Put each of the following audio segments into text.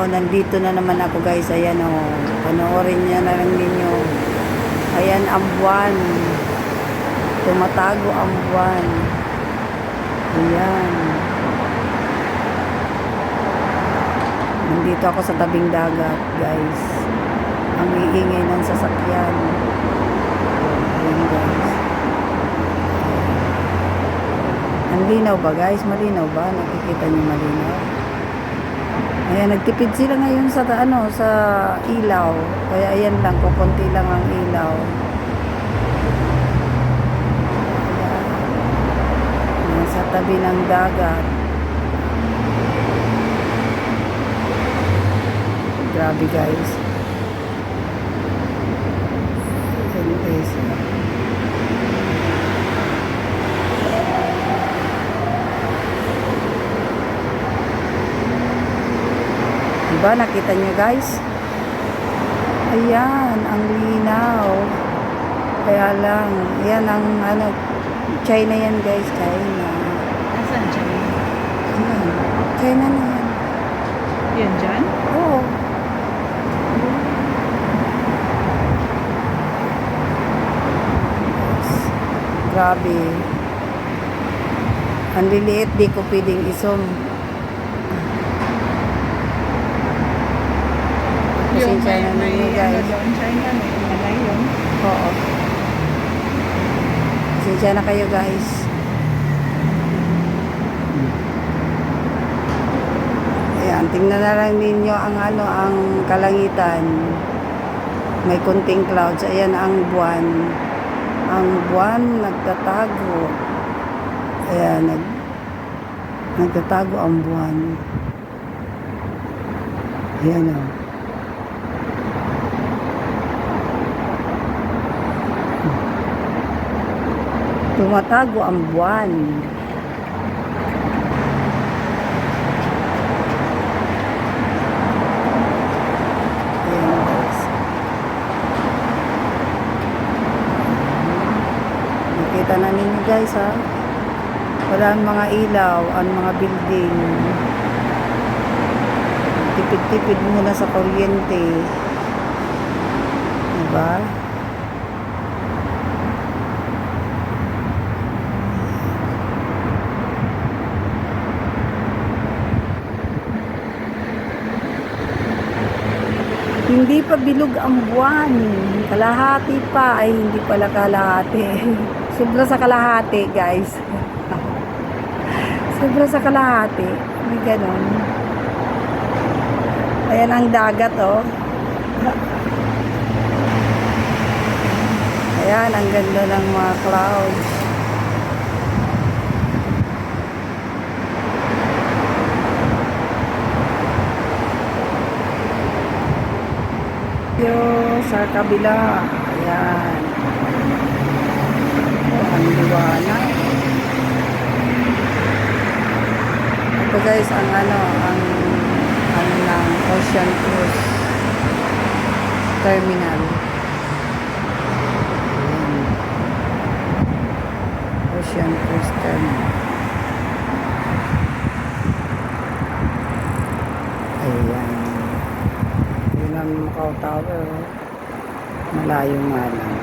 nandito na naman ako guys. Ayan panoorin niya na lang ninyo. Ayan ang buwan. Tumatago ang buwan. Ayan. Nandito ako sa tabing dagat guys. Ang iingay ng sasakyan. Ayan guys. Ang linaw ba guys? Malinaw ba? Nakikita niyo malinaw? Ayan, nagtipid sila ngayon sa sa ilaw. Kaya ayan lang, kukunti lang ang ilaw. Ayan, sa tabi ng dagat. Grabe guys. Ayan guys. Diba, nakita nyo guys? Ayan, ang linaw. Kaya lang, yan ang China yan guys, China. Asan China? Ayan, China na yan. Yan dyan? Oo. Grabe. Ang liliit, di ko pwedeng isom. Yung China may ninyo guys. doon, China, may malay yun. Oo. Pasensya na kayo guys. Ayan, tingnan na lang ninyo ang ang kalangitan. May kunting clouds. Ayan ang buwan. Ang buwan nagtatago. Ayan, nagtatago ang buwan. Ayan o. Tumatago ang buwan. Ayan guys. Nakita na ninyo guys ha. Wala ang mga ilaw, ang mga building. Tipid-tipid muna sa kuryente. Diba? Hindi pa bilog ang buwan. Kalahati pa. Ay, hindi pala kalahati. Sobra sa kalahati, guys. Sobra sa kalahati. May ganun. Ayan ang dagat, oh. Ayan, ang ganda ng mga clouds. Sa kabila. Ayan. Ang liwanag. Ito guys, ang ng Ocean Cruise Terminal. Ayan. Ocean Cruise Terminal. Ayan. Yun ang Macau Tower. Malayo nga lang.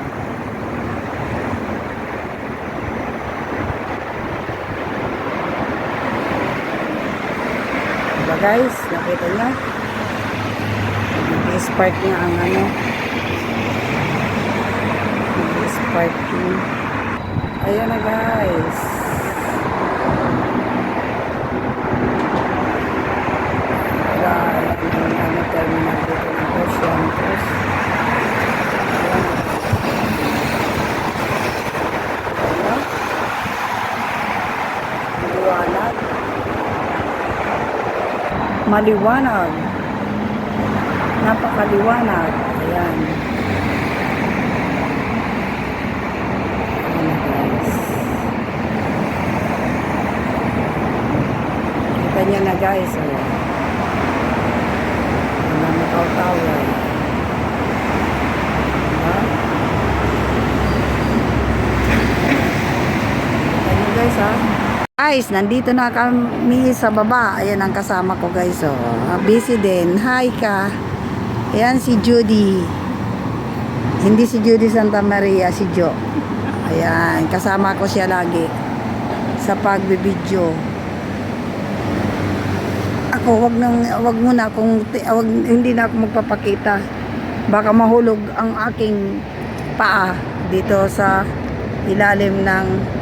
Diba guys? Nakita nyo? Nag-spark niya ang Nag-spark niya. Ayan na guys. Wala ang terminal dito ng Ocean Cruise. Maliwanag. Napakaliwanag. Ayan. Ayan guys. Kita niya na guys. Ayan. Ayan ang Macau Tower. Diba? Kita niyo guys ha. Guys, nandito na kami sa baba. Ayan ang kasama ko guys. Oh. Busy din. Hi ka. Ayan si Judy. Hindi si Judy Santa Maria, si Jo. Ayan, kasama ko siya lagi sa pagbibideo. Ako, wag muna akong, hindi na ako magpapakita. Baka mahulog ang aking paa dito sa ilalim ng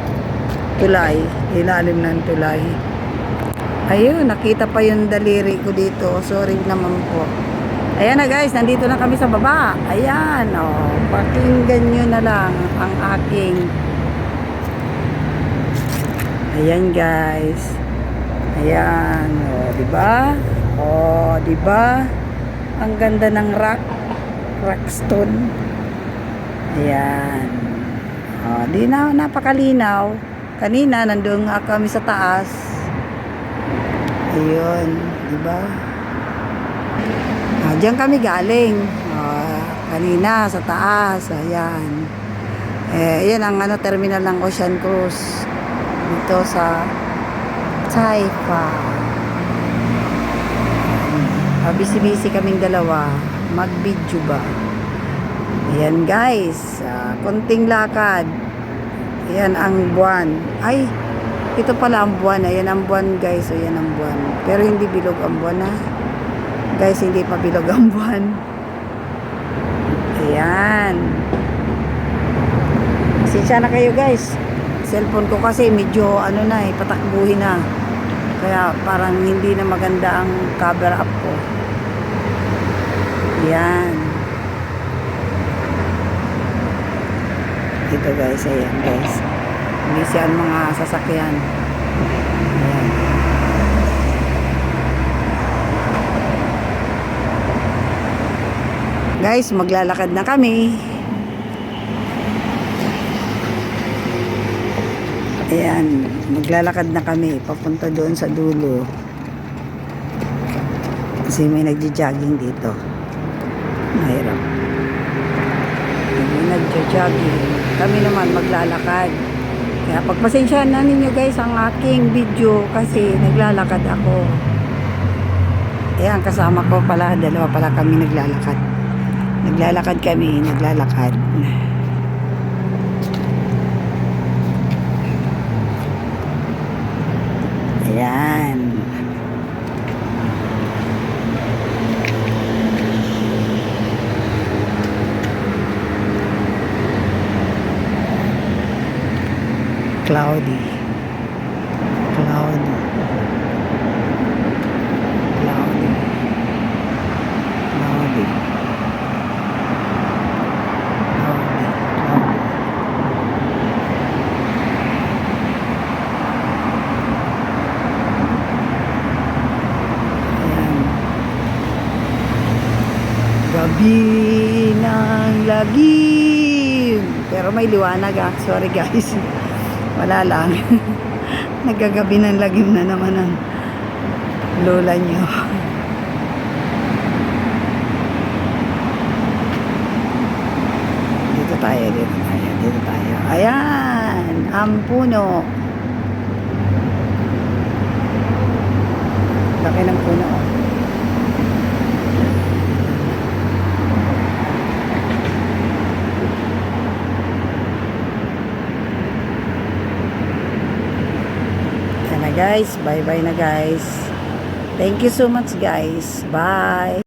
tulay. Ayun, nakita pa yung daliri ko dito. Sorry naman po. Ayan na guys, nandito na kami sa baba. Ayan, oh, pakinggan nyo na lang ang aking. Ayan guys. Ayan, oh, diba? Oh, diba? Ang ganda ng rockstone. Ayan. Oh, di na napakalinaw. Kanina nandoon nga kami sa taas. Ayun, di ba? Diyan kami galing. Kanina sa taas. Ayan. Ayan ang terminal ng Ocean Cruise dito sa Taipa. Busy-busy kaming dalawa. Mag-video ba? Ayan guys. Konting lakad. Ayan ang buwan. Ay, ito pala ang buwan. Ayan ang buwan guys. Ayan ang buwan. Pero hindi bilog ang buwan ha. Guys, hindi pa bilog ang buwan. Ayan. Pasensya na kayo guys. Cellphone ko kasi medyo patakbuhin na. Kaya parang hindi na maganda ang cover up ko. Ayan. Dito guys, ayan guys. Busy ang mga sasakyan. Ayan. Guys, maglalakad na kami. Ayan, maglalakad na kami papunta doon sa dulo. Kasi may nagja-jogging dito. Mahirap. May nagja-jogging. Kami naman maglalakad. Kaya pagpasensyahan na ninyo guys ang aking video kasi naglalakad ako. Ayan, kasama ko pala. Dalawa pala kami naglalakad. Naglalakad kami. Ayan. Cloudy. Gabi ng lagim. Pero may liwanag Sorry guys. Wala lang. Nagagabi ng lagim na naman ang lola nyo. Dito tayo. Ayan. Ang puno. Laki ng puno. Guys, bye bye na guys. Thank you so much guys. Bye.